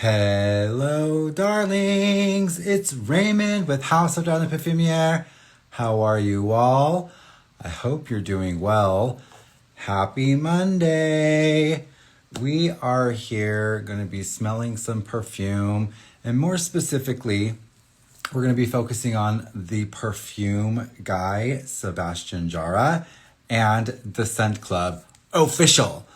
Hello, darlings. It's Raymond with Haus of the Perfumier. How are you all? I hope you're doing well. Happy Monday. We are here going to be smelling some perfume, and more specifically, we're going to be focusing on the perfume guy, Sebastian Jara, and the Scent Club official.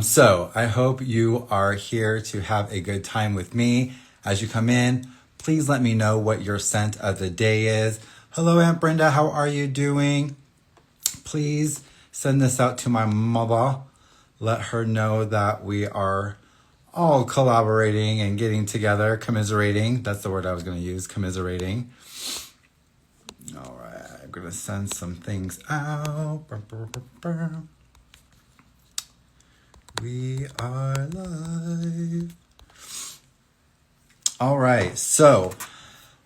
So I hope you are here to have a good time with me. As you come in, please let me know what your scent of the day is. Hello, Aunt Brenda. How are you doing? Please send this out to my mother. Let her know that we are all collaborating and getting together, commiserating. That's the word I was going to use, commiserating. All right, I'm going to send some things out. We are live. All right, so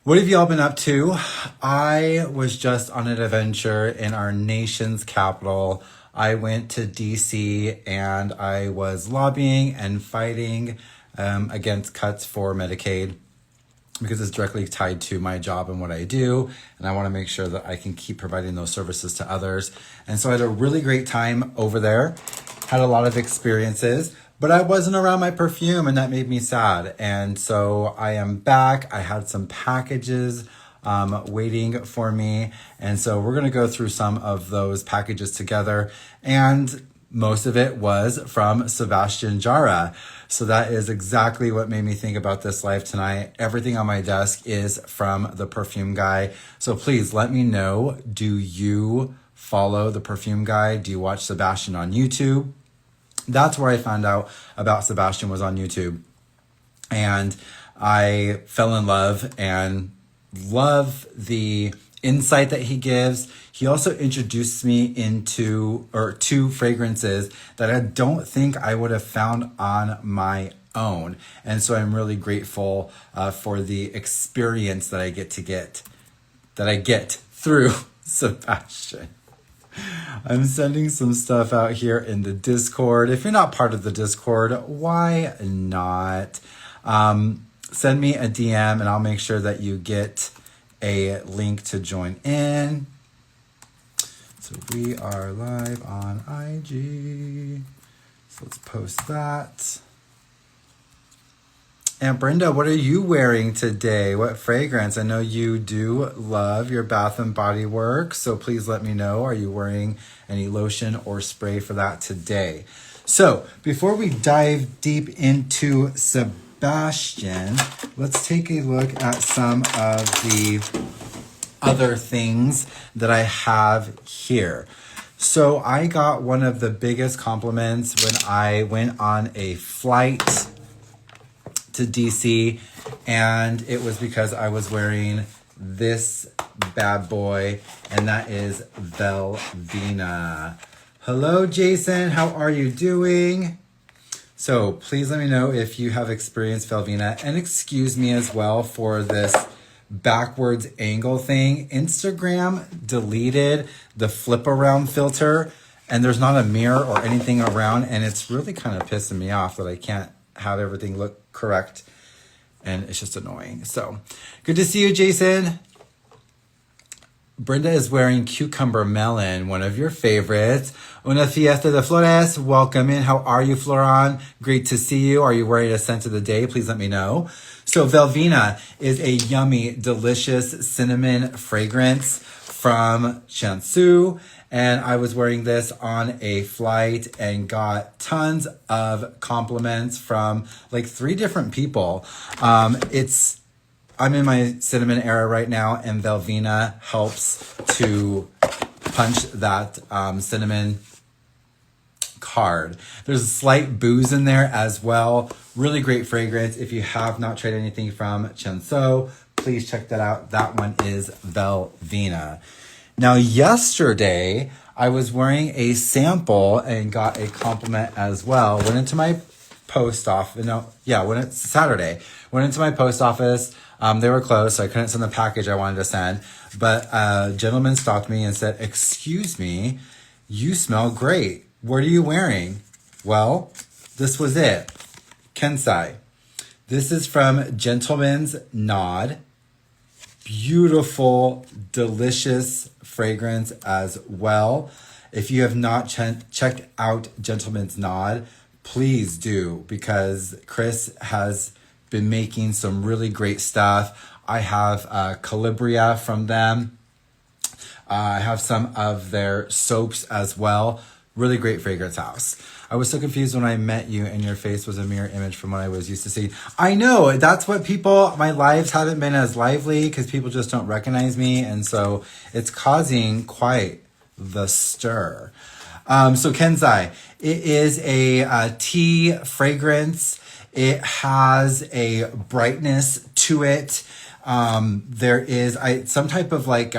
what have y'all been up to? I was just on an adventure in our nation's capital. I went to DC and I was lobbying and fighting against cuts for Medicaid because it's directly tied to my job and what I do. And I want to make sure that I can keep providing those services to others. And so I had a really great time over there. Had a lot of experiences, but I wasn't around my perfume and that made me sad. And so I am back. I had some packages waiting for me. And so we're going to go through some of those packages together. And most of it was from Sebastian Jara. So that is exactly what made me think about this live tonight. Everything on my desk is from the perfume guy. So please let me know, do you follow the perfume guy? Do you watch Sebastian on YouTube? That's where I found out about Sebastian, was on YouTube. And I fell in love and love the insight that he gives. He also introduced me into two fragrances that I don't think I would have found on my own. And so I'm really grateful for the experience that I get through Sebastian. I'm sending some stuff out here in the Discord. If you're not part of the Discord, why not? Send me a DM and I'll make sure that you get a link to join in. So we are live on IG. So let's post that. And Brenda, what are you wearing today? What fragrance? I know you do love your Bath and Body Works, so please let me know. Are you wearing any lotion or spray for that today? So before we dive deep into Sebastian, let's take a look at some of the other things that I have here. So I got one of the biggest compliments when I went on a flight to DC, and it was because I was wearing this bad boy, and that is Velvina. Hello, Jason. How are you doing? So please let me know if you have experienced Velvina, and excuse me as well for this backwards angle thing. Instagram deleted the flip around filter, and there's not a mirror or anything around, and it's really kind of pissing me off that I can't have everything look correct, and it's just annoying. So good to see you, Jason. Brenda is wearing Cucumber Melon, one of your favorites. Una fiesta de flores. Welcome in. How are you, Floran? Great to see you. Are you wearing a scent of the day? Please let me know. So Velvina is a yummy, delicious cinnamon fragrance from Shansu. And I was wearing this on a flight and got tons of compliments from like 3 different people. I'm in my cinnamon era right now, and Velvina helps to punch that cinnamon card. There's a slight booze in there as well. Really great fragrance. If you have not tried anything from Kensei, please check that out. That one is Velvina. Now, yesterday, I was wearing a sample and got a compliment as well. Went into my post office. Saturday. Went into my post office. They were closed, so I couldn't send the package I wanted to send. But a gentleman stopped me and said, "Excuse me, you smell great. What are you wearing?" Well, this was it. Kensei. This is from Gentleman's Nod. Beautiful, delicious fragrance as well. If you have not checked out Gentleman's Nod, please do, because Chris has been making some really great stuff. I have Calibria from them. I have some of their soaps as well. Really great fragrance house. I was so confused when I met you and your face was a mirror image from what I was used to seeing. I know, that's what my lives haven't been as lively because people just don't recognize me. And so it's causing quite the stir. So Kensei, it is a tea fragrance. It has a brightness to it. There is some type of like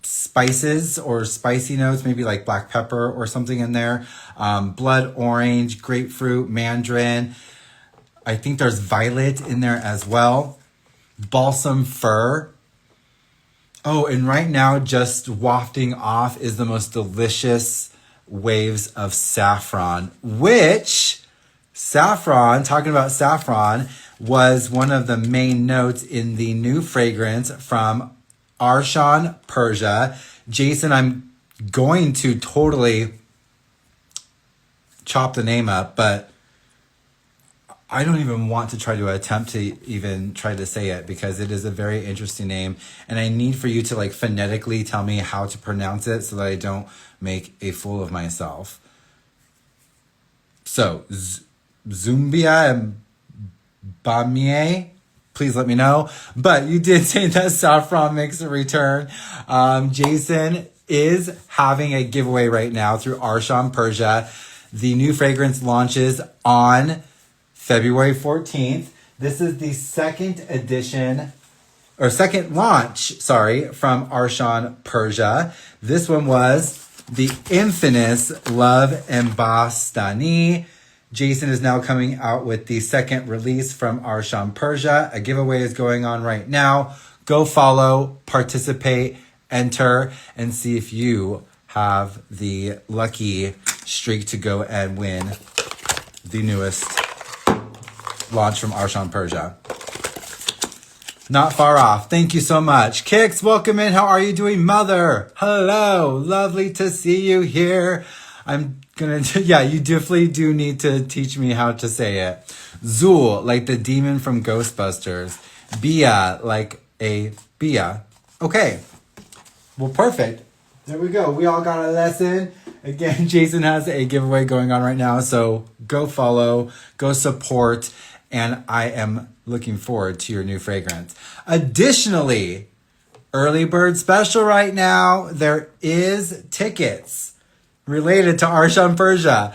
spices or spicy notes, maybe like black pepper or something in there. Blood orange, grapefruit, mandarin. I think there's violet in there as well. Balsam fir. Oh, and right now just wafting off is the most delicious waves of saffron, which talking about saffron, was one of the main notes in the new fragrance from Arshan Persia. Jason, I'm going to totally chop the name up, but I don't even want to try to attempt to even try to say it because it is a very interesting name. And I need for you to like phonetically tell me how to pronounce it so that I don't make a fool of myself. So, Zoolbia Bamieh, please let me know. But you did say that saffron makes a return. Jason is having a giveaway right now through Arshan Persia. The new fragrance launches on February 14th. This is the second launch, from Arshan Persia. This one was the infamous Love Embastani. Jason is now coming out with the second release from Arshan Persia. A giveaway is going on right now. Go follow, participate, enter, and see if you have the lucky streak to go and win the newest launch from Arshan Persia. Not far off. Thank you so much. Kix, welcome in. How are you doing, mother? Hello. Lovely to see you here. You definitely do need to teach me how to say it. Zool, like the demon from Ghostbusters. Bia, like a Bia. Okay. Well, perfect. There we go. We all got a lesson. Again, Jason has a giveaway going on right now. So go follow, go support, and I am looking forward to your new fragrance. Additionally, early bird special right now. There is tickets related to Arshan Persia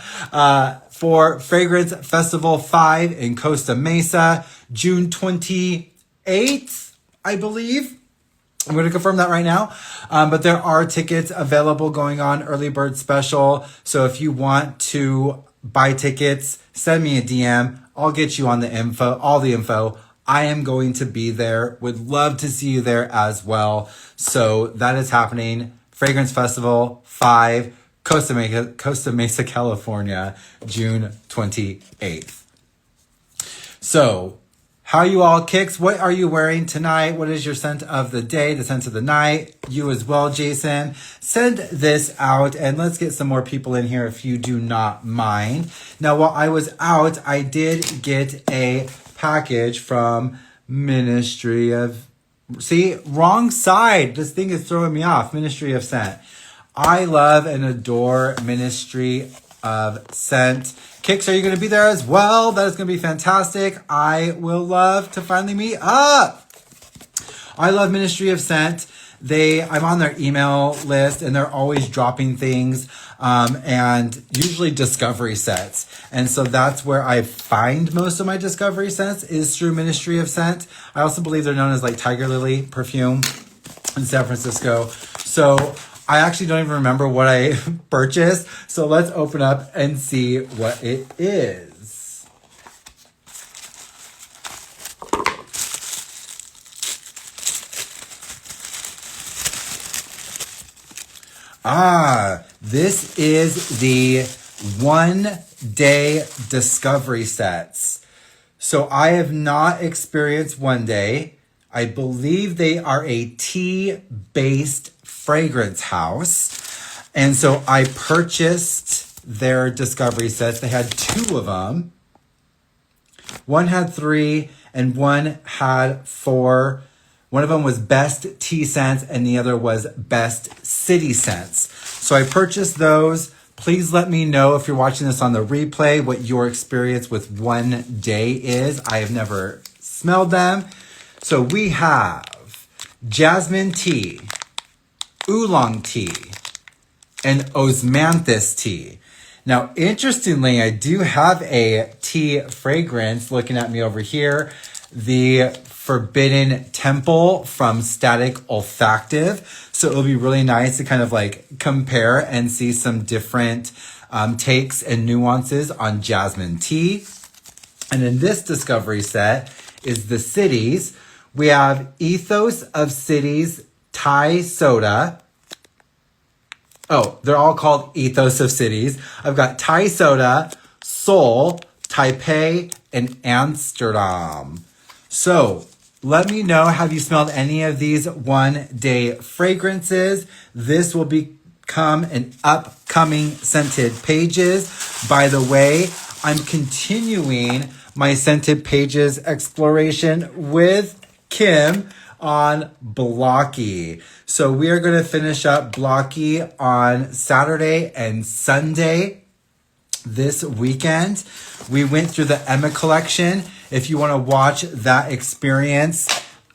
for Fragrance Festival 5 in Costa Mesa, June 28th, I believe. I'm going to confirm that right now. But there are tickets available going on, early bird special. So if you want to buy tickets, send me a DM. I'll get you on the info, all the info. I am going to be there. Would love to see you there as well. So that is happening. Fragrance Festival 5, Costa Mesa, California, June 28th. So, how you all, Kicks? What are you wearing tonight? What is your scent of the day, the scent of the night? You as well, Jason. Send this out and let's get some more people in here if you do not mind. Now, while I was out, I did get a package from Ministry of... See, wrong side. This thing is throwing me off. Ministry of Scent. I love and adore Ministry of Scent. Kicks, are you going to be there as well? That is going to be fantastic. I will love to finally meet up. I love Ministry of Scent. I'm on their email list and they're always dropping things and usually discovery sets. And so that's where I find most of my discovery sets is through Ministry of Scent. I also believe they're known as like Tiger Lily Perfume in San Francisco. So I actually don't even remember what I purchased. So let's open up and see what it is. This is the 1-day discovery sets. So I have not experienced One Day. I believe they are a tea-based fragrance house. And so I purchased their discovery sets. They had 2 of them. One had 3 and one had 4. One of them was best tea scents and the other was best city scents. So I purchased those. Please let me know if you're watching this on the replay what your experience with One Day is. I have never smelled them. So we have jasmine tea, oolong tea, and osmanthus tea. Now, interestingly, I do have a tea fragrance looking at me over here. The Forbidden Temple from Static Olfactive. So it'll be really nice to kind of like compare and see some different takes and nuances on jasmine tea. And in this discovery set is the cities. We have Ethos of Cities Thai Soda. Oh, they're all called Ethos of Cities. I've got Thai Soda, Seoul, Taipei, and Amsterdam. So let me know, have you smelled any of these One Day fragrances? This will become an upcoming scented pages. By the way, I'm continuing my scented pages exploration with Kim on Blocky. So we are going to finish up Blocky on Saturday and Sunday this weekend. We went through the Emma collection. If you want to watch that experience,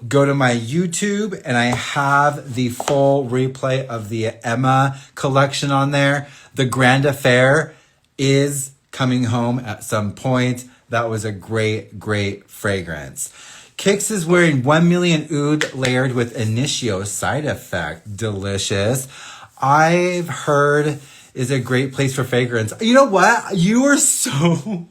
go to my YouTube and I have the full replay of the Emma collection on there. The Grand Affair is coming home at some point. That was a great, great fragrance. Kix is wearing 1 million oud layered with Initio side effect. Delicious. I've heard is a great place for fragrance. You know what? You are so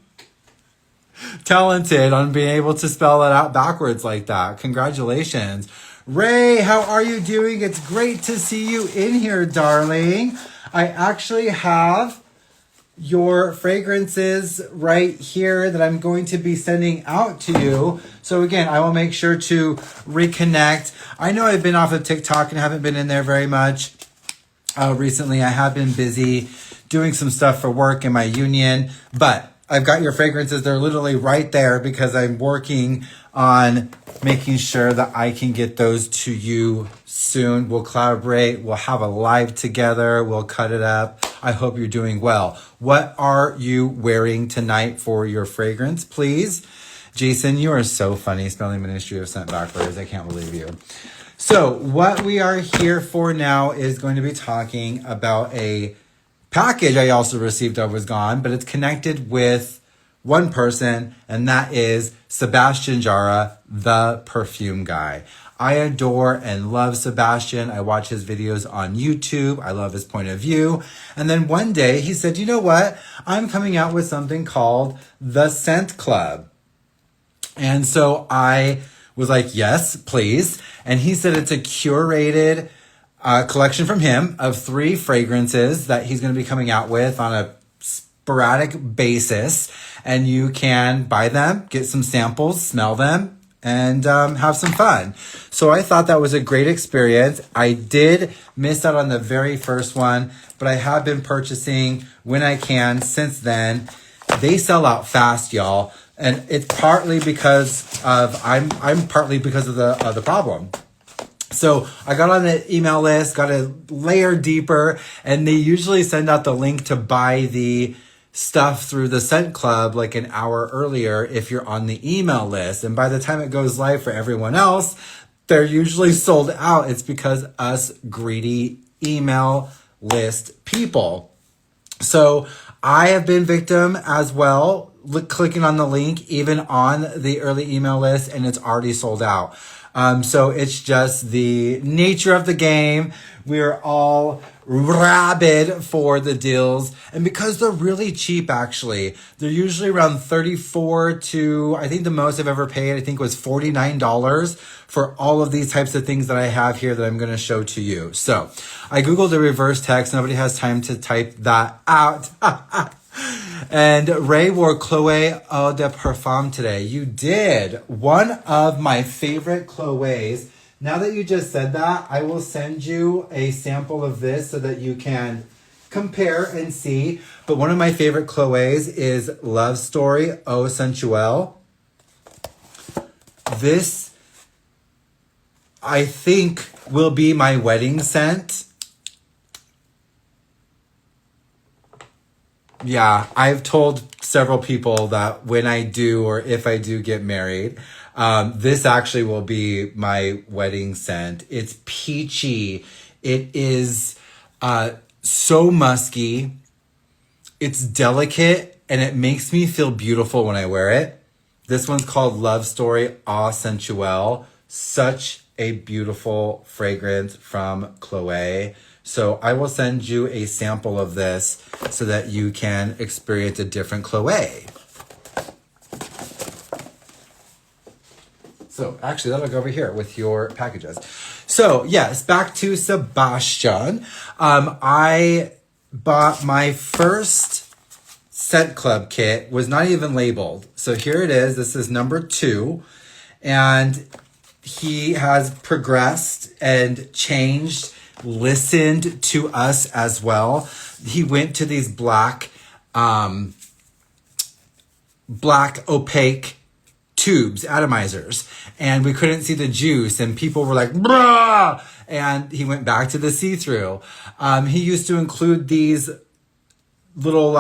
talented on being able to spell it out backwards like that. Congratulations. Ray, how are you doing? It's great to see you in here, darling. I actually have your fragrances right here that I'm going to be sending out to you. So again, I will make sure to reconnect. I know I've been off of TikTok and haven't been in there very much recently. I have been busy doing some stuff for work in my union, but I've got your fragrances. They're literally right there because I'm working on making sure that I can get those to you soon. We'll collaborate. We'll have a live together. We'll cut it up. I hope you're doing well. What are you wearing tonight for your fragrance, please? Jason, you are so funny spelling Ministry of Scent backwards. I can't believe you. So what we are here for now is going to be talking about a package I also received. I was gone, but it's connected with one person, and that is Sebastian Jara, the perfume guy. I adore and love Sebastian. I watch his videos on YouTube. I love his point of view. And then one day he said, you know what? I'm coming out with something called the Scent Club. And so I was like, yes, please. And he said it's a curated collection from him of 3 fragrances that he's going to be coming out with on a sporadic basis. And you can buy them, get some samples, smell them, and have some fun. So I thought that was a great experience. I did miss out on the very first one, but I have been purchasing when I can since then. They sell out fast, y'all. And it's partly because of, I'm partly because of the problem. So I got on the email list, got a layer deeper, and they usually send out the link to buy the stuff through the Scent Club like an hour earlier if you're on the email list. And by the time it goes live for everyone else, they're usually sold out. It's because us greedy email list people. So I have been victim as well, clicking on the link even on the early email list, and it's already sold out. So it's just the nature of the game. We're all rabid for the deals. And because they're really cheap, actually, they're usually around $34 to, I think the most I've ever paid, I think was $49 for all of these types of things that I have here that I'm going to show to you. So I Googled a reverse text. Nobody has time to type that out. And Ray wore Chloe Eau de Parfum today. You did. One of my favorite Chloe's. Now that you just said that, I will send you a sample of this so that you can compare and see. But one of my favorite Chloe's is Love Story Eau Sensuelle. This, I think, will be my wedding scent. Yeah, I've told several people that when I do or if I do get married, this actually will be my wedding scent. It's peachy. It is so musky. It's delicate and it makes me feel beautiful when I wear it. This one's called Love Story Eau Sensuelle. Such a beautiful fragrance from Chloe. So I will send you a sample of this so that you can experience a different Chloe. So actually that'll go over here with your packages. So yes, back to Sebastian. I bought my first Scent Club kit, was not even labeled. So here it is. This is number 2. And he has progressed and changed, listened to us as well. He went to these black opaque tubes, atomizers, and we couldn't see the juice, and people were like, "Bruh!" And he went back to the see-through. He used to include these little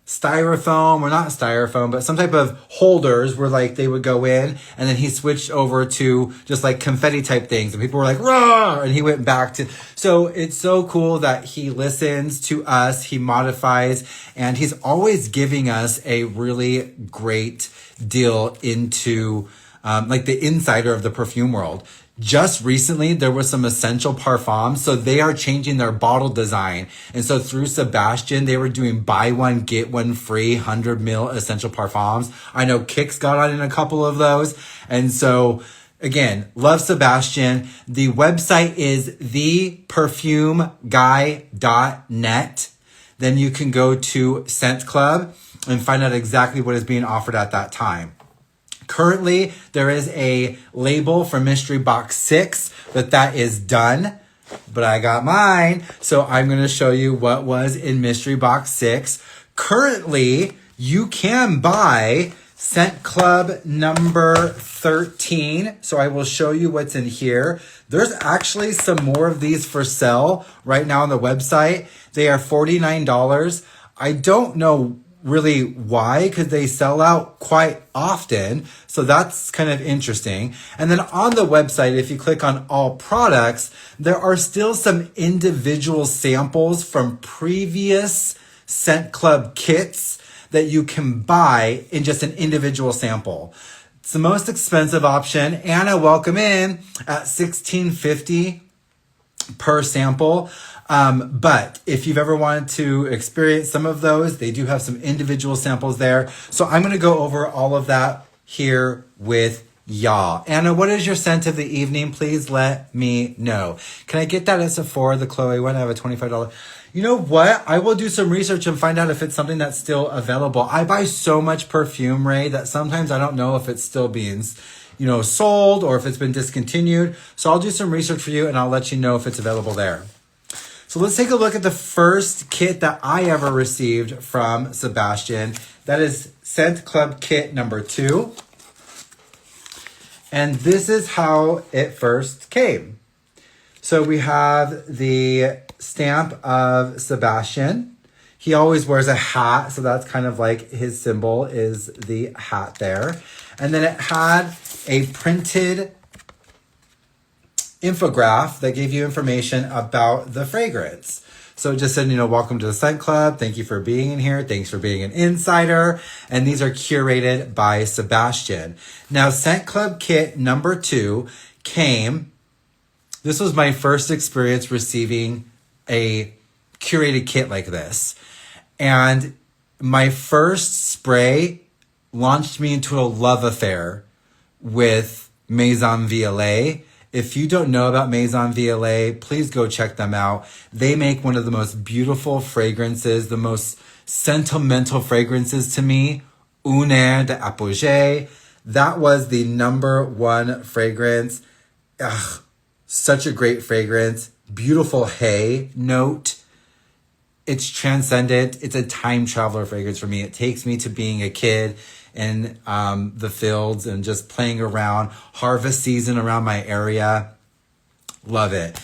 styrofoam, or not styrofoam, but some type of holders where like they would go in, and then he switched over to just like confetti type things, and people were like, "Rah!" And he went back to, so it's so cool that he listens to us, he modifies, and he's always giving us a really great deal into like the insider of the perfume world. Just recently, there was some essential parfums, so they are changing their bottle design. And so through Sebastian, they were doing buy one, get one free 100 ml essential parfums. I know Kix got on in a couple of those. And so again, love Sebastian. The website is theperfumeguy.net. Then you can go to Scent Club and find out exactly what is being offered at that time. Currently, there is a label for Mystery Box 6, but that is done. But I got mine, so I'm going to show you what was in Mystery Box 6. Currently, you can buy Scent Club number 13. So I will show you what's in here. There's actually some more of these for sale right now on the website. They are $49. I don't know really why, because they sell out quite often. So that's kind of interesting. And then on the website, if you click on all products, there are still some individual samples from previous Scent Club kits that you can buy in just an individual sample. It's the most expensive option. Anna, welcome in, at $16.50 per sample. But if you've ever wanted to experience some of those, they do have some individual samples there. So I'm going to go over all of that here with y'all. Anna, what is your scent of the evening? Please let me know. Can I get that at Sephora, the Chloe one? I have a $25. You know what? I will do some research and find out if it's something that's still available. I buy so much perfume, Ray, that sometimes I don't know if it's still being, sold or if it's been discontinued. So I'll do some research for you and I'll let you know if it's available there. So let's take a look at the first kit that I ever received from Sebastian. That is Scent Club kit number 2. And this is how it first came. So we have the stamp of Sebastian. He always wears a hat, so that's kind of like his symbol is the hat there. And then it had a printed infograph that gave you information about the fragrance. So it just said, welcome to the Scent Club. Thank you for being in here. Thanks for being an insider. And these are curated by Sebastian. Now, Scent Club kit number 2 came. This was my first experience receiving a curated kit like this. And my first spray launched me into a love affair with Maison Violet. If you don't know about Maison Violet, please go check them out. They make one of the most beautiful fragrances, the most sentimental fragrances to me. Un Air de Apogée. That was the #1 fragrance. Ugh, such a great fragrance. Beautiful hay note. It's transcendent. It's a time traveler fragrance for me. It takes me to being a kid in the fields and just playing around. Harvest season around my area. Love it.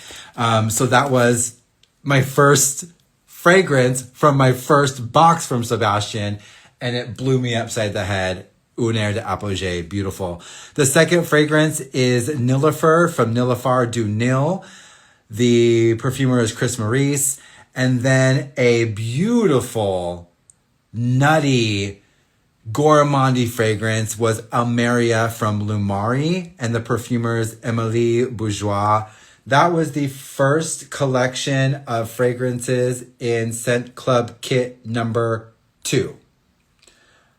So that was my first fragrance from my first box from Sebastian, and it blew me upside the head. Un Air de Apogée, beautiful. The second fragrance is Nilüfer from Nilüfer du Nil. The perfumer is Chris Maurice. And then a beautiful, nutty, gourmandy fragrance was Almeria from Lumari, and the perfumer is Emilie Bourgeois. That was the first collection of fragrances in Scent Club Kit #2.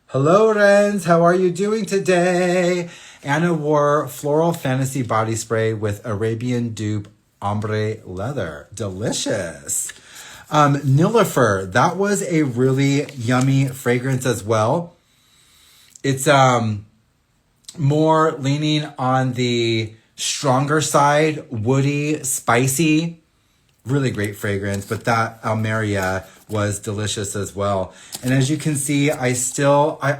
Hello, Renz. How are you doing today? Anna wore Floral Fantasy Body Spray with Arabian Dupe Ombre Leather. Delicious. Nilüfer. That was a really yummy fragrance as well. It's more leaning on the stronger side, woody, spicy. Really great fragrance, but that Almeria was delicious as well. And as you can see, I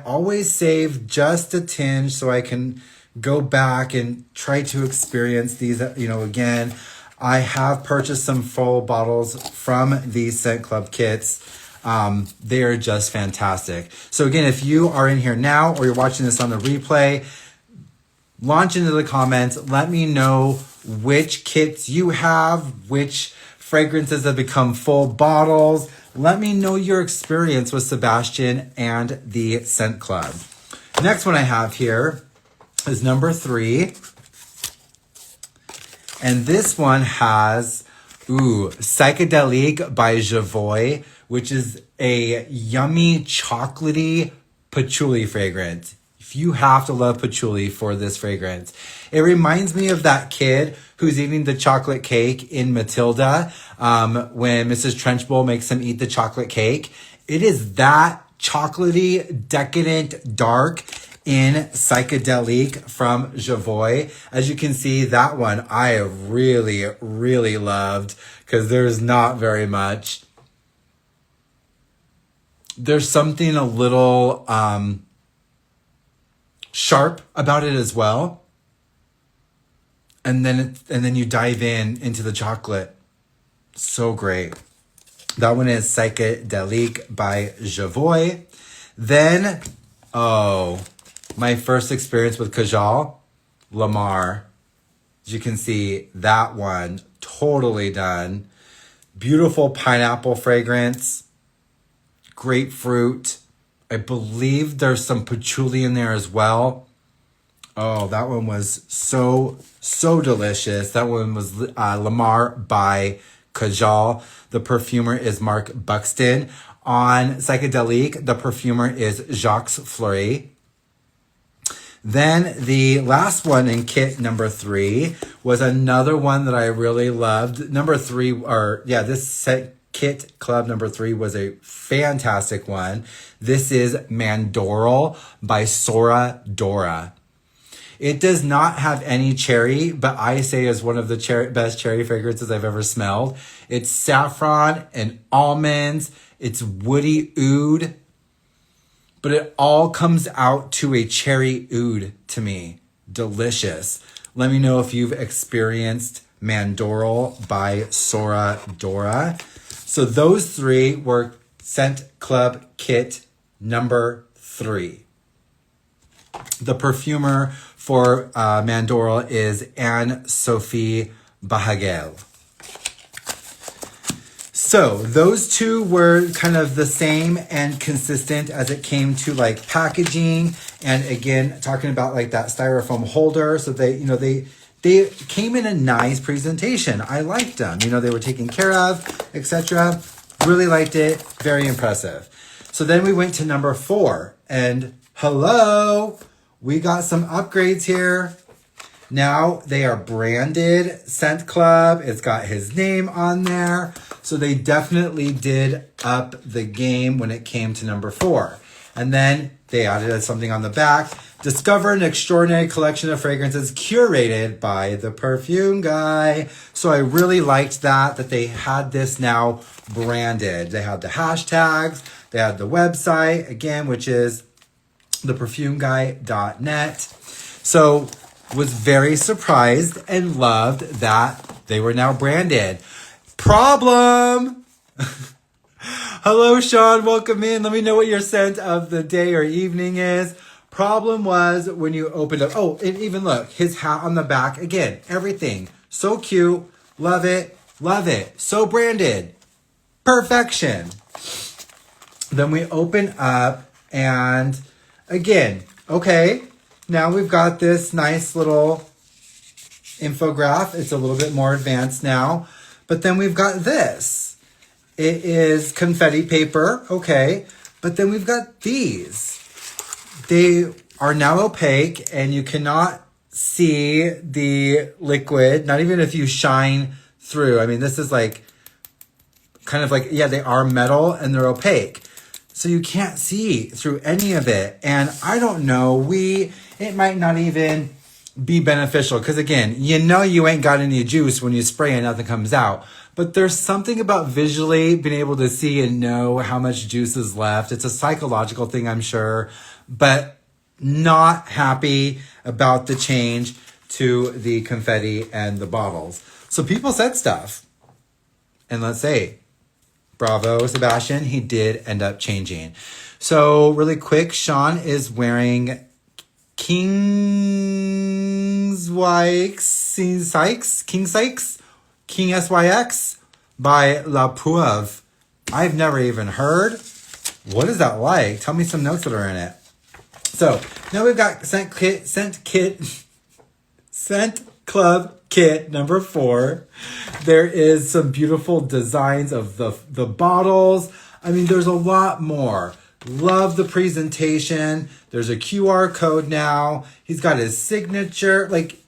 always save just a tinge so I can go back and try to experience these, again. I have purchased some full bottles from these Scent Club kits. They are just fantastic. So again, if you are in here now or you're watching this on the replay, launch into the comments. Let me know which kits you have, which fragrances have become full bottles. Let me know your experience with Sebastian and the Scent Club. Next one I have here is #3. And this one has, Psychedelique by Javoy, which is a yummy, chocolatey patchouli fragrance. You have to love patchouli for this fragrance. It reminds me of that kid who's eating the chocolate cake in Matilda when Mrs. Trenchbull makes him eat the chocolate cake. It is that chocolatey, decadent, dark in Psychedelique from Javoy. As you can see, that one I really, really loved because there's not very much. There's something a little sharp about it as well. And then you dive into the chocolate. So great. That one is Psychedelique by Javoy. Then, my first experience with Kajal, Lamar. As you can see, that one totally done. Beautiful pineapple fragrance. Grapefruit. I believe there's some patchouli in there as well. Oh, that one was so delicious. That one was Lamar by Kajal. The perfumer is Mark Buxton. On Psychedelique, the perfumer is Jacques Fleury. Then the last one in kit #3 was another one that I really loved. This kit club #3 was a fantastic one. This is Mandoral by Sora Dora. It does not have any cherry, but I say is one of the best cherry fragrances I've ever smelled. It's saffron and almonds. It's woody oud, but it all comes out to a cherry oud to me. Delicious. Let me know if you've experienced Mandoral by Sora Dora. So those 3 were Scent Club Kit #3. The perfumer for Mandoral is Anne-Sophie Bahagel. So those 2 were kind of the same and consistent as it came to like packaging. And again, talking about like that styrofoam holder. So they came in a nice presentation. I liked them. They were taken care of, etc. Really liked it. Very impressive. So then we went to #4. And hello, we got some upgrades here. Now they are branded Scent Club. It's got his name on there. So they definitely did up the game when it came to number 4. And then they added something on the back. Discover an extraordinary collection of fragrances curated by the perfume guy. So I really liked that they had this now branded. They had the hashtags. They had the website, again, which is theperfumeguy.net. So was very surprised and loved that they were now branded. Problem! Hello, Sean. Welcome in. Let me know what your scent of the day or evening is. Problem was when you opened up. Oh, and even look, his hat on the back. Again, everything. So cute. Love it. Love it. So branded. Perfection. Then we open up and again, okay, now we've got this nice little infograph. It's a little bit more advanced now. But then we've got this. It is confetti paper, okay. But then we've got these. They are now opaque and you cannot see the liquid, not even if you shine through. I mean, this is like, kind of like, yeah, they are metal and they're opaque. So you can't see through any of it. And I don't know, it might not even be beneficial. Because again, you know you ain't got any juice when you spray and nothing comes out. But there's something about visually being able to see and know how much juice is left. It's a psychological thing, I'm sure. But not happy about the change to the confetti and the bottles. So people said stuff. And let's say, bravo, Sebastian, he did end up changing. So really quick, Sean is wearing King SYX by La Pouve. I've never even heard. What is that like? Tell me some notes that are in it. So now we've got Scent Club Kit number 4. There is some beautiful designs of the bottles. I mean, there's a lot more. Love the presentation. There's a QR code now. He's got his signature, like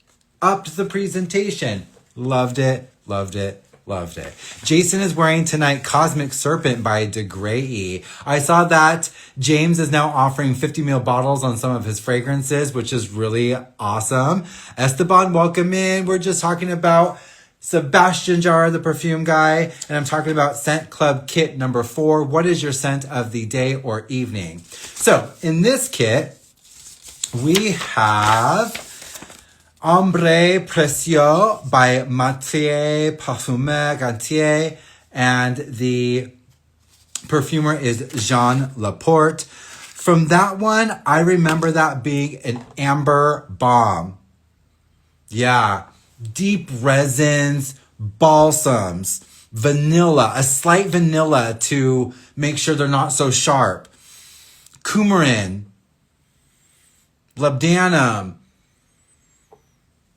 upped the presentation. Loved it, loved it, loved it. Jason is wearing tonight Cosmic Serpent by De Grey. I saw that James is now offering 50 ml bottles on some of his fragrances, which is really awesome. Esteban, welcome in. We're just talking about Sebastian Jar, the perfume guy, and I'm talking about Scent Club Kit number 4. What is your scent of the day or evening? So in this kit, we have Ombre Précieux by Maitre Parfumer Gantier, and the perfumer is Jean Laporte. From that one, I remember that being an amber bomb. Yeah, deep resins, balsams, vanilla, a slight vanilla to make sure they're not so sharp. Coumarin, labdanum.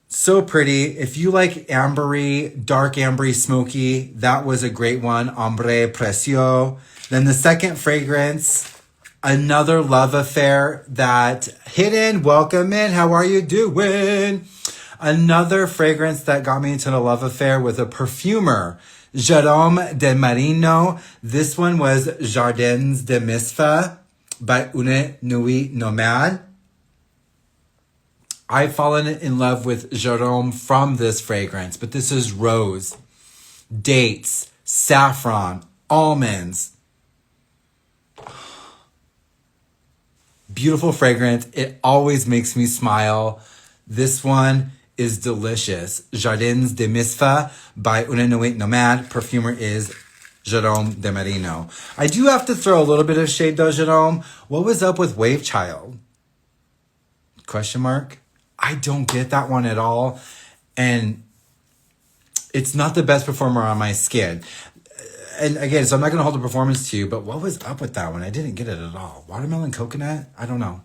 So pretty. If you like ambery, dark ambery, smoky, that was a great one. Ombre Précieux. Then the second fragrance, another love affair that hidden. Welcome in. How are you doing? Another fragrance that got me into the love affair with a perfumer, Jérôme de Marino. This one was Jardins de Misfa by Une Nuit Nomade. I've fallen in love with Jérôme from this fragrance, but this is rose, dates, saffron, almonds. Beautiful fragrance. It always makes me smile. This one is delicious. Jardins de Misfa by Une Nuit Nomade. Perfumer is Jérôme de Marino. I do have to throw a little bit of shade though, Jérôme. What was up with Wave Child? Question mark? I don't get that one at all. And it's not the best performer on my skin. And again, so I'm not going to hold the performance to you, but what was up with that one? I didn't get it at all. Watermelon coconut? I don't know.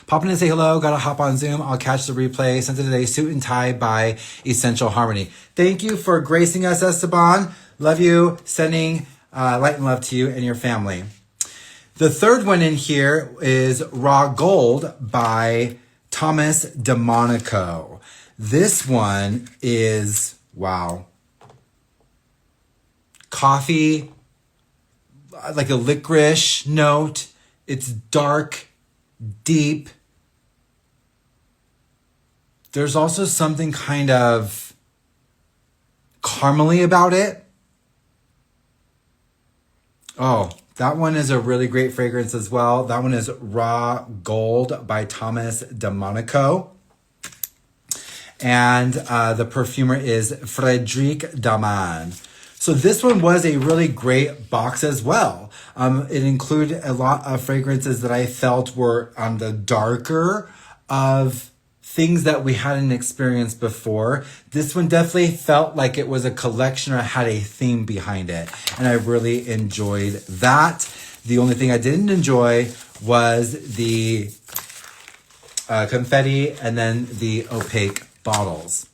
Pop in and say hello. Gotta hop on Zoom. I'll catch the replay. Sent today, Suit and Tie by Essential Harmony. Thank you for gracing us, Esteban. Love you. Sending light and love to you and your family. The third one in here is Raw Gold by Thomas DeMonico. This one is, wow. coffee, like a licorice note. It's dark, deep. There's also something kind of caramely about it. Oh, that one is a really great fragrance as well. That one is Raw Gold by Thomas DeMonico. And the perfumer is Frédéric Daman. So this one was a really great box as well. It included a lot of fragrances that I felt were on the darker of things that we hadn't experienced before. This one definitely felt like it was a collection or had a theme behind it. And I really enjoyed that. The only thing I didn't enjoy was the confetti and then the opaque bottles.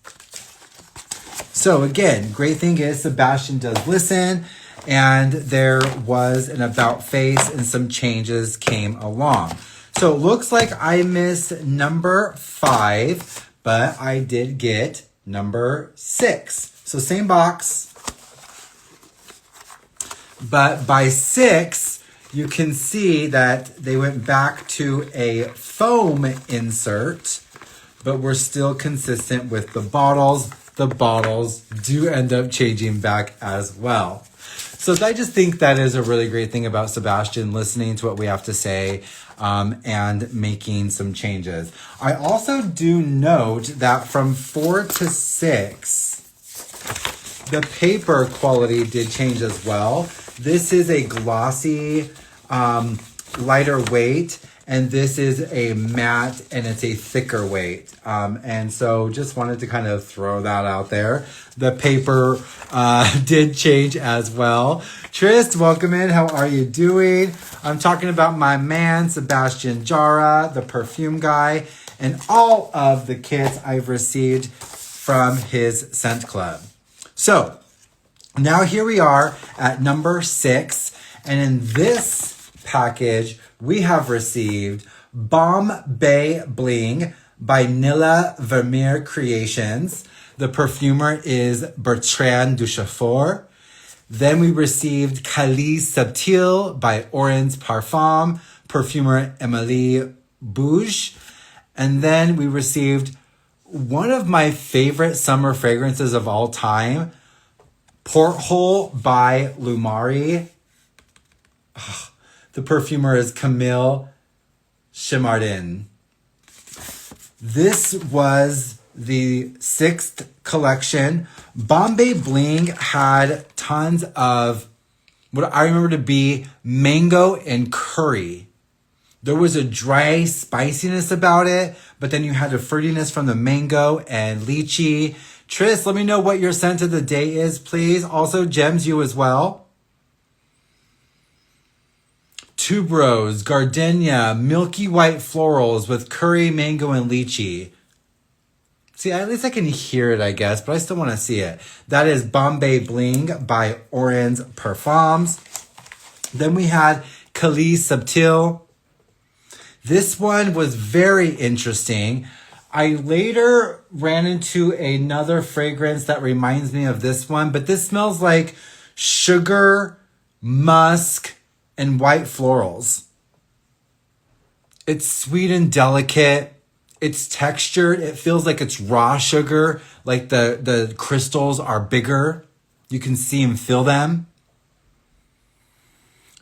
So again, great thing is Sebastian does listen, and there was an about face and some changes came along. So it looks like I missed number 5, but I did get number 6. So same box. But by 6, you can see that they went back to a foam insert, but we're still consistent with the bottles. The bottles do end up changing back as well. So I just think that is a really great thing about Sebastian, listening to what we have to say and making some changes. I also do note that from 4 to 6, the paper quality did change as well. This is a glossy, lighter weight, and this is a matte and it's a thicker weight. And so just wanted to kind of throw that out there. The paper did change as well. Trist, welcome in. How are you doing? I'm talking about my man, Sebastian Jara, the perfume guy, and all of the kits I've received from his scent club. So now here we are at number 6. And in this package, we have received Bamieh Bling by Nilla Vermeer Creations. The perfumer is Bertrand Duchaufour. Then we received Calice Subtil by Orange Parfum, perfumer Emilie Bouge. And then we received one of my favorite summer fragrances of all time, Porthole by Lumari. The perfumer is Camille Chimardin. This was the 6th collection. Bamieh Bling had tons of what I remember to be mango and curry. There was a dry spiciness about it, but then you had a fruitiness from the mango and lychee. Tris, let me know what your scent of the day is, please. Also, Gems, you as well. Tuberose, gardenia, milky white florals with curry, mango, and lychee. See, at least I can hear it, I guess, but I still want to see it. That is Bamieh Bling by Orange Parfums. Then we had Calice Subtil. This one was very interesting. I later ran into another fragrance that reminds me of this one, but this smells like sugar, musk, and white florals. It's sweet and delicate. It's textured. It feels like it's raw sugar, like the crystals are bigger. You can see and feel them.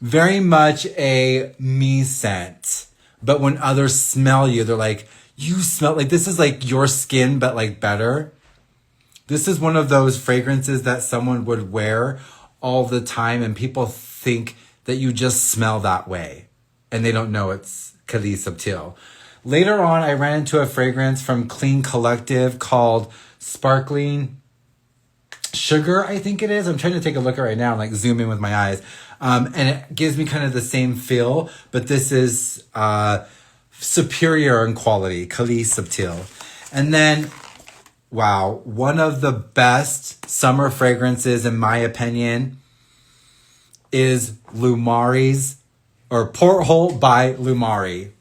Very much a me scent. But when others smell you, they're like, you smell like this is like your skin, but like better. This is one of those fragrances that someone would wear all the time and people think that you just smell that way. And they don't know it's Calice Subtil. Later on, I ran into a fragrance from Clean Collective called Sparkling Sugar, I think it is. I'm trying to take a look at it right now and like zoom in with my eyes. And it gives me kind of the same feel, but this is superior in quality, Calice Subtil. And then, wow, one of the best summer fragrances, in my opinion, is Lumari's, or Porthole by Lumari.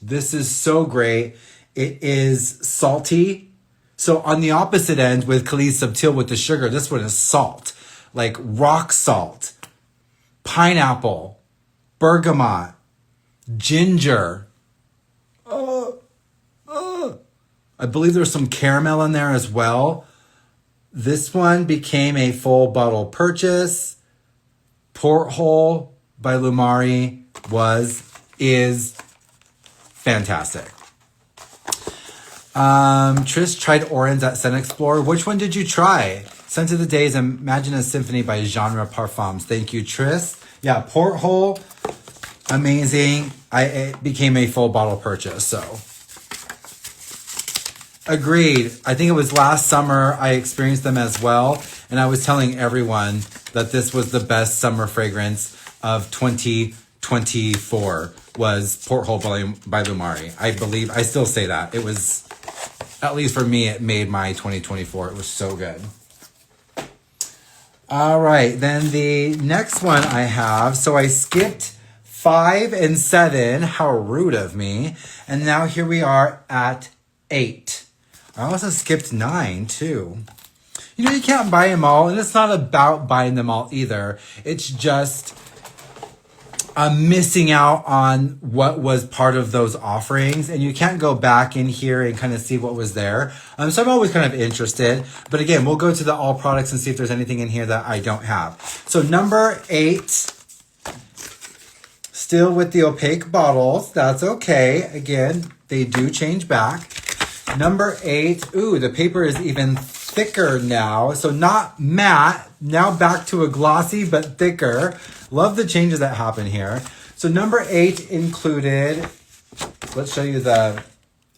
This is so great. It is salty. So on the opposite end with Calice Subtil with the sugar, this one is salt. like rock salt, pineapple, bergamot, ginger. I believe there's some caramel in there as well. This one became a full bottle purchase. Porthole by Lumari is fantastic. Trish tried Orange at Scent Explorer. Which one did you try? Scent of the Day is Imagine a Symphony by Genre Parfums. Thank you, Tris. Yeah, Porthole, amazing. It became a full bottle purchase, so. Agreed. I think it was last summer I experienced them as well. And I was telling everyone that this was the best summer fragrance of 2024 was Porthole by Lumari. I believe, I still say that. It was, at least for me, it made my 2024. It was so good. All right. Then the next one I have. So I skipped 5 and 7. How rude of me. And now here we are at 8. I also skipped 9 too. You know, you can't buy them all, and it's not about buying them all either. It's just missing out on what was part of those offerings, and you can't go back in here and kind of see what was there. So I'm always kind of interested, but again, we'll go to the all products and see if there's anything in here that I don't have. So number 8, still with the opaque bottles. That's okay. Again, they do change back. Number 8, ooh, the paper is even thicker now. So not matte, now back to a glossy, but thicker. Love the changes that happen here. So number 8 included, let's show you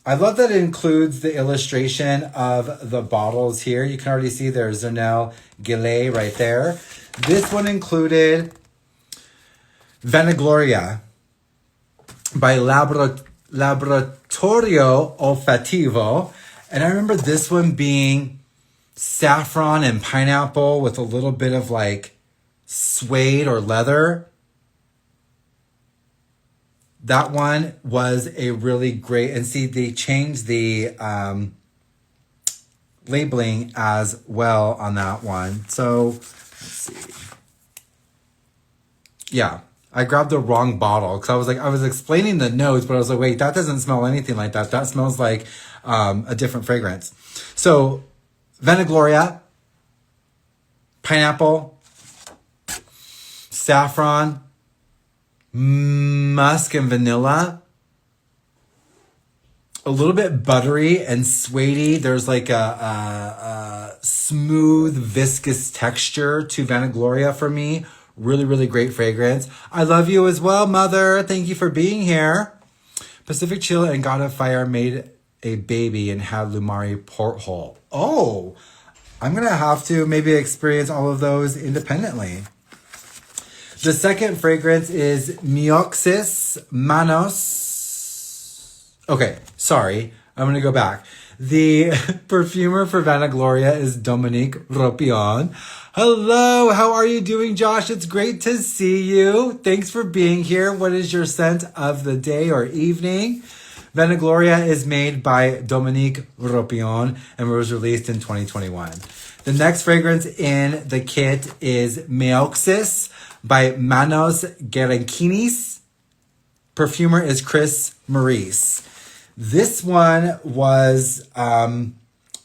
I love that it includes the illustration of the bottles here. You can already see there's Zernel Gillet right there. This one included Vanagloria by Laboratorio Olfativo. And I remember this one being saffron and pineapple with a little bit of like suede or leather. That one was a really great, and see, they changed the labeling as well on that one. So let's see. Yeah. I grabbed the wrong bottle because I was explaining the notes, but I was like, wait, that doesn't smell anything like that. That smells like a different fragrance. So Vanagloria, pineapple, saffron, musk and vanilla, a little bit buttery and suedey. There's like a smooth, viscous texture to Vanagloria for me. Really, really great fragrance. I love you as well, Mother. Thank you for being here. Pacific Chill and God of Fire made a baby and had Lumari Porthole. Oh, I'm going to have to maybe experience all of those independently. The second fragrance is Mioxis Manos. Okay, sorry. I'm going to go back. The perfumer for Vanagloria is Dominique Ropion. Hello, how are you doing, Josh? It's great to see you. Thanks for being here. What is your scent of the day or evening? Vanagloria is made by Dominique Ropion and was released in 2021. The next fragrance in the kit is Meoxis by Manos Gerenkinis. Perfumer is Chris Maurice. This one was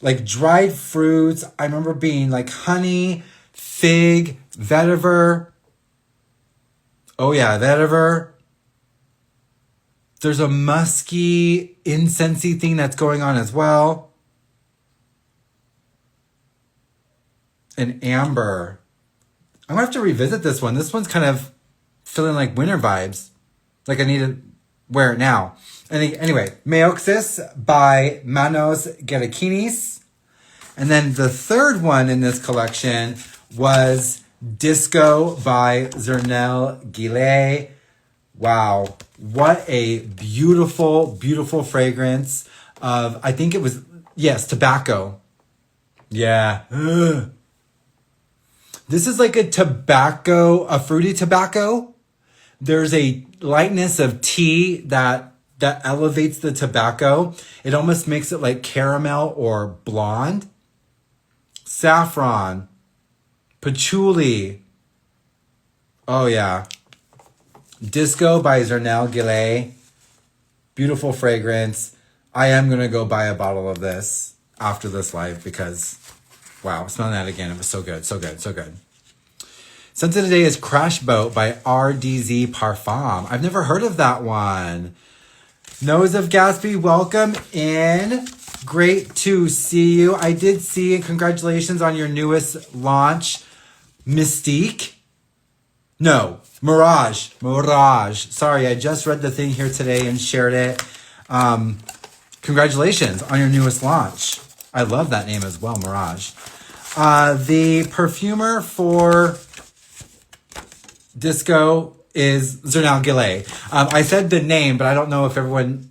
like dried fruits. I remember being like honey, fig, vetiver. Oh yeah, vetiver. There's a musky, incensey thing that's going on as well. And amber. I'm gonna have to revisit this one. This one's kind of feeling like winter vibes. Like I need to wear it now. Anyway, Meoxis by Manos Gerenkinis. And then the third one in this collection was Disco by Zernel Gillet. Wow. What a beautiful, beautiful fragrance of, I think it was, yes, tobacco. Yeah. Ugh. This is like a tobacco, a fruity tobacco. There's a lightness of tea that elevates the tobacco. It almost makes it like caramel or blonde. Saffron, Patchouli. Oh, yeah. Disco by Zernal Gillet. Beautiful fragrance. I am going to go buy a bottle of this after this live because, wow, smelling that again. It was so good, so good, so good. Scent of the day is Crash Boat by RDZ Parfum. I've never heard of that one. Nose of Gatsby, welcome in. Great to see you. I did see, and congratulations on your newest launch, Mystique. No, Mirage. Sorry, I just read the thing here today and shared it. Congratulations on your newest launch. I love that name as well, Mirage. The perfumer for Disco is Zernal Gillet. I said the name, but I don't know if everyone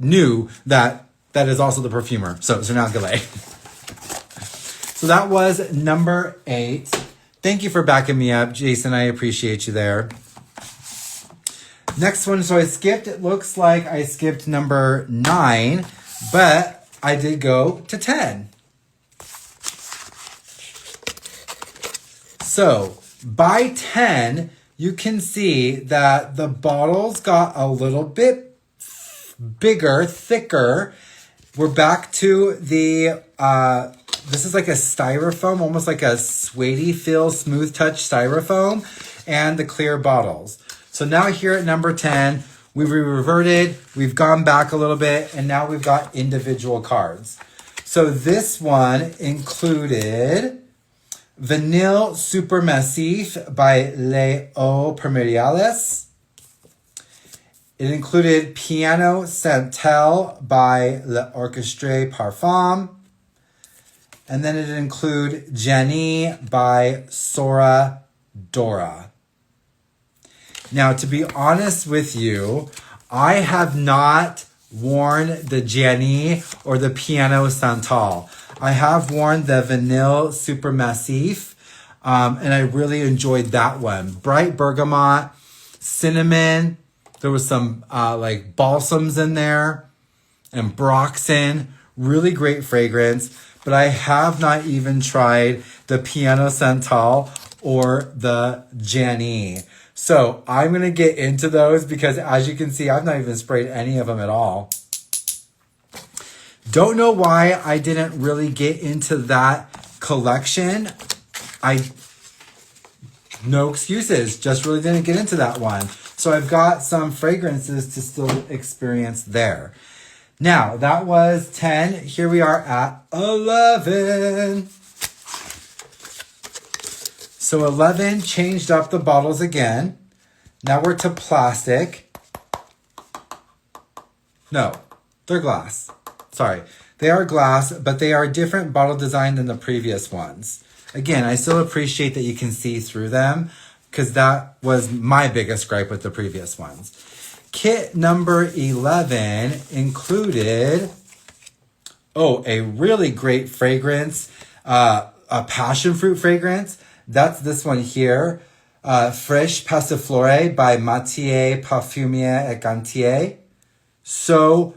knew that is also the perfumer. So Zernal Gillet. So that was number 8. Thank you for backing me up, Jason. I appreciate you there. Next one, so it looks like I skipped number 9, but I did go to 10. So by 10, you can see that the bottles got a little bit bigger, thicker. We're back to the, this is like a styrofoam, almost like a suede feel, smooth touch styrofoam, and the clear bottles. So now here at number 10, we've reverted, we've gone back a little bit, and now we've got individual cards. So this one included Vanille Supermassif by Les Eaux Primordiales. It included Piano Santel by L'Orchestre Parfum. And then it included Jenny by Sora Dora. Now, to be honest with you, I have not worn the Jenny or the Piano Santal. I have worn the Vanille Supermassif, and I really enjoyed that one. Bright bergamot, cinnamon. There was some like balsams in there and Broxin. Really great fragrance. But I have not even tried the Piano Santal or the Jenny. So I'm going to get into those because as you can see, I've not even sprayed any of them at all. Don't know why I didn't really get into that collection. No excuses, just really didn't get into that one. So I've got some fragrances to still experience there. Now, that was 10. Here we are at 11. So 11 changed up the bottles again. Now we're to plastic. No, they're glass. Sorry. They are glass, but they are a different bottle design than the previous ones. Again, I still appreciate that you can see through them because that was my biggest gripe with the previous ones. Kit number 11 included, a really great fragrance, a passion fruit fragrance. That's this one here, Fresh Passiflore by Mathieu Perfumier et Gantier. So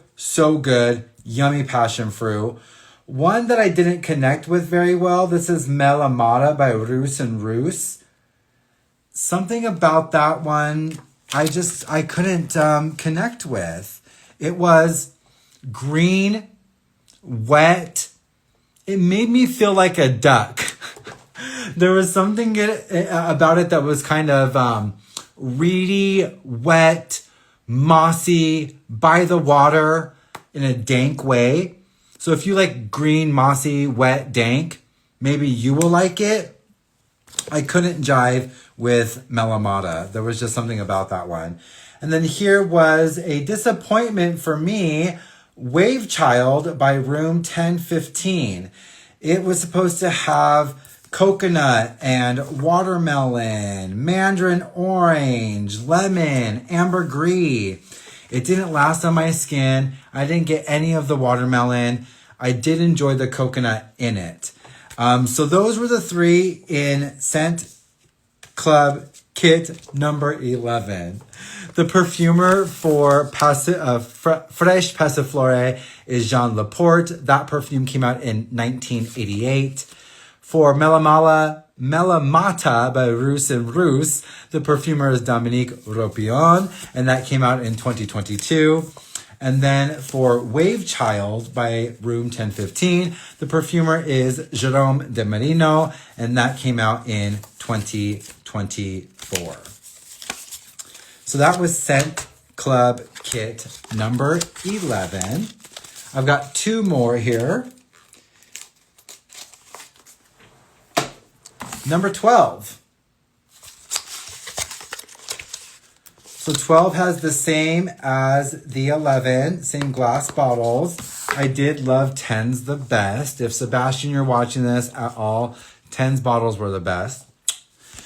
good, yummy passion fruit. One that I didn't connect with very well, this is Melamata by Roos and Roos. Something about that one I couldn't connect with. It was green, wet. It made me feel like a duck. There was something about it that was kind of reedy, wet, mossy, by the water in a dank way. So if you like green, mossy, wet, dank, maybe you will like it. I couldn't jive with Melamata. There was just something about that one. And then here was a disappointment for me, Wave Child by Room 1015. It was supposed to have coconut and watermelon, mandarin orange, lemon, ambergris. It didn't last on my skin. I didn't get any of the watermelon. I did enjoy the coconut in it. So those were the 3 in Scent Club Kit number 11. The perfumer for Fresh Passiflore is Jean Laporte. That perfume came out in 1988. For Melamata by Rus and Rus, the perfumer is Dominique Ropion, and that came out in 2022. And then for Wave Child by Room 1015, the perfumer is Jerome de Marino, and that came out in 2024. So that was Scent Club Kit number 11. I've got two more here. Number 12. So 12 has the same as the 11, same glass bottles. I did love 10s the best. If Sebastian, you're watching this at all, 10s bottles were the best.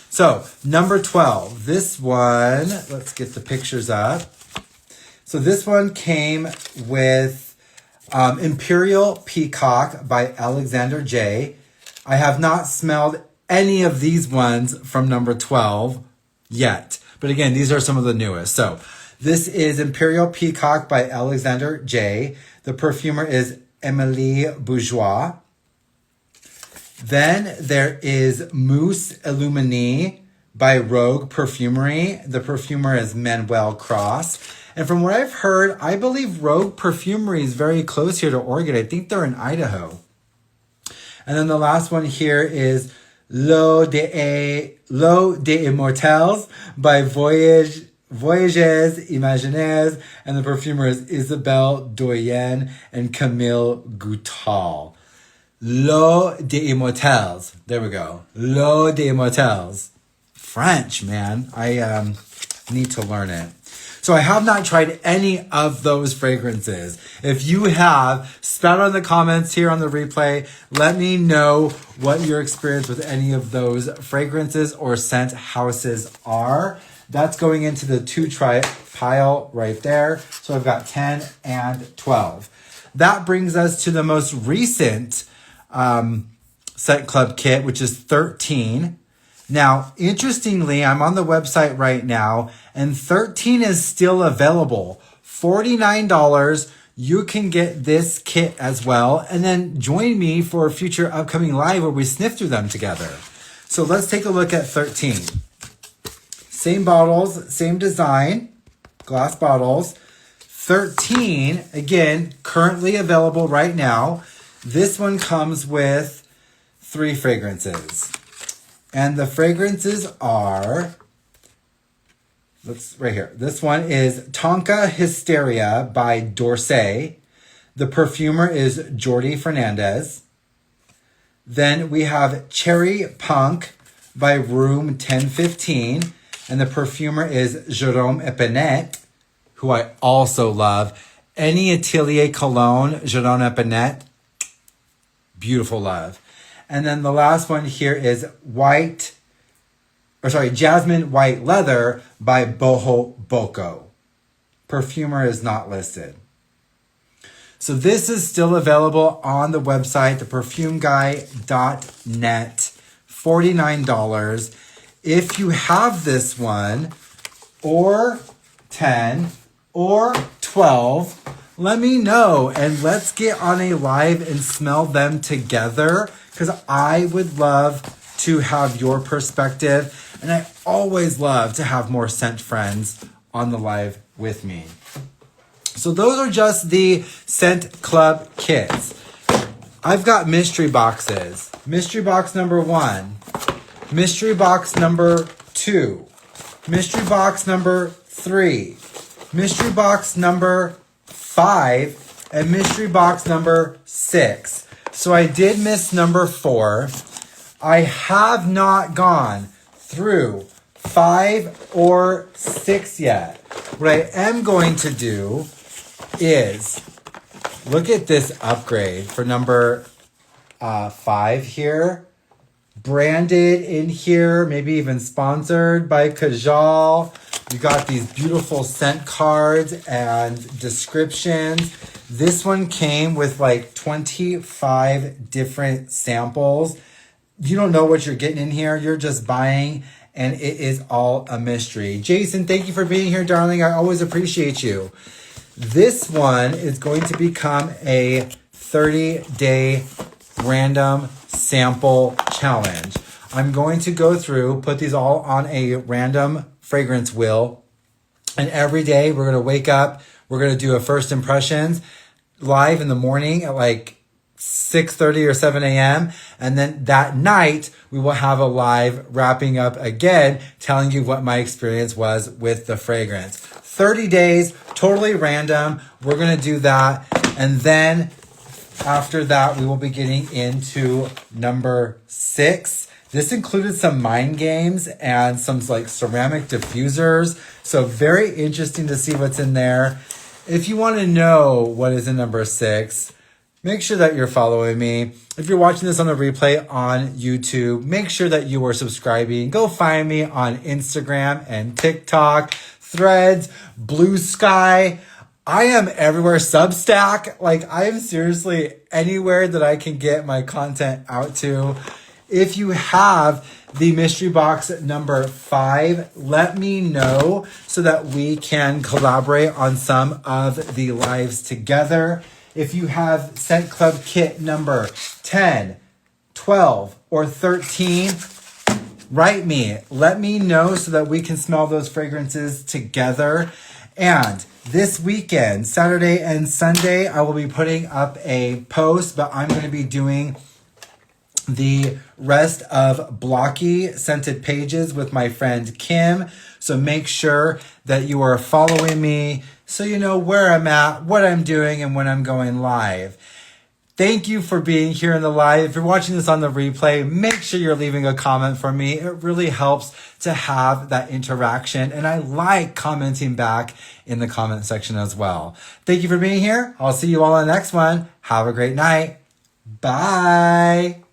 So number 12, this one, let's get the pictures up. So this one came with Imperial Peacock by Alexander J. I have not smelled any of these ones from number 12 yet. But again, these are some of the newest. So this is Imperial Peacock by Alexander J. The perfumer is Emilie Bourgeois. Then there is Mousse Illumini by Rogue Perfumery. The perfumer is Manuel Cross. And from what I've heard, I believe Rogue Perfumery is very close here to Oregon. I think they're in Idaho. And then the last one here is L'eau des Immortels by Voyages Imaginaires, and the perfumer is Isabelle Doyen and Camille Goutal. L'eau des Immortels. There we go. L'eau des Immortels. French, man. I need to learn it. So I have not tried any of those fragrances. If you have, spout on the comments here on the replay. Let me know what your experience with any of those fragrances or scent houses are. That's going into the 2-try pile right there. So I've got 10 and 12. That brings us to the most recent Scent Club kit, which is 13. Now, interestingly, I'm on the website right now, and 13 is still available. $49. You can get this kit as well, and then join me for a future upcoming live where we sniff through them together. So let's take a look at 13. Same bottles, same design, glass bottles. 13, again, currently available right now. This one comes with 3 fragrances. And the fragrances are, right here. This one is Tonka Hysteria by Dorsey. The perfumer is Jordi Fernandez. Then we have Cherry Punk by Room 1015. And the perfumer is Jerome Epinet, who I also love. Any Atelier Cologne, Jerome Epinet, beautiful love. And then the last one here is Jasmine White Leather by Boho Boko. Perfumer is not listed. So this is still available on the website, theperfumeguy.net, $49. If you have this one, or 10, or 12, let me know and let's get on a live and smell them together, because I would love to have your perspective, and I always love to have more scent friends on the live with me. So those are just the Scent Club kits. I've got mystery boxes. Mystery box number 1. Mystery box number 2. Mystery box number 3. Mystery box number 5. And mystery box number 6. So I did miss number 4. I have not gone through 5 or 6 yet. What I am going to do is look at this upgrade for number 5 here. Branded in here, maybe even sponsored by Kajal. You got these beautiful scent cards and descriptions. This one came with like 25 different samples. You don't know what you're getting in here. You're just buying, and it is all a mystery. Jason, thank you for being here, darling. I always appreciate you. This one is going to become a 30-day random sample challenge. I'm going to go through, put these all on a random fragrance wheel. And every day we're going to wake up. We're going to do a first impressions live in the morning at like 6:30 or 7 a.m. And then that night we will have a live wrapping up again, telling you what my experience was with the fragrance. 30 days, totally random. We're going to do that. And then after that, we will be getting into number 6. This included some mind games and some like ceramic diffusers. So very interesting to see what's in there. If you want to know what is in number 6, make sure that you're following me. If you're watching this on a replay on YouTube, make sure that you are subscribing. Go find me on Instagram and TikTok, Threads, Blue Sky. I am everywhere. Substack. Like, I am seriously anywhere that I can get my content out to. If you have the mystery box number 5, let me know so that we can collaborate on some of the lives together. If you have Scent Club kit number 10, 12, or 13, write me. Let me know so that we can smell those fragrances together. And this weekend, Saturday and Sunday, I will be putting up a post, but I'm going to be doing the rest of blocky scented pages with my friend Kim. So make sure that you are following me so you know where I'm at, what I'm doing, and when I'm going live. Thank you for being here in the live. If you're watching this on the replay, make sure you're leaving a comment for me. It really helps to have that interaction. And I like commenting back in the comment section as well. Thank you for being here. I'll see you all on the next one. Have a great night. Bye.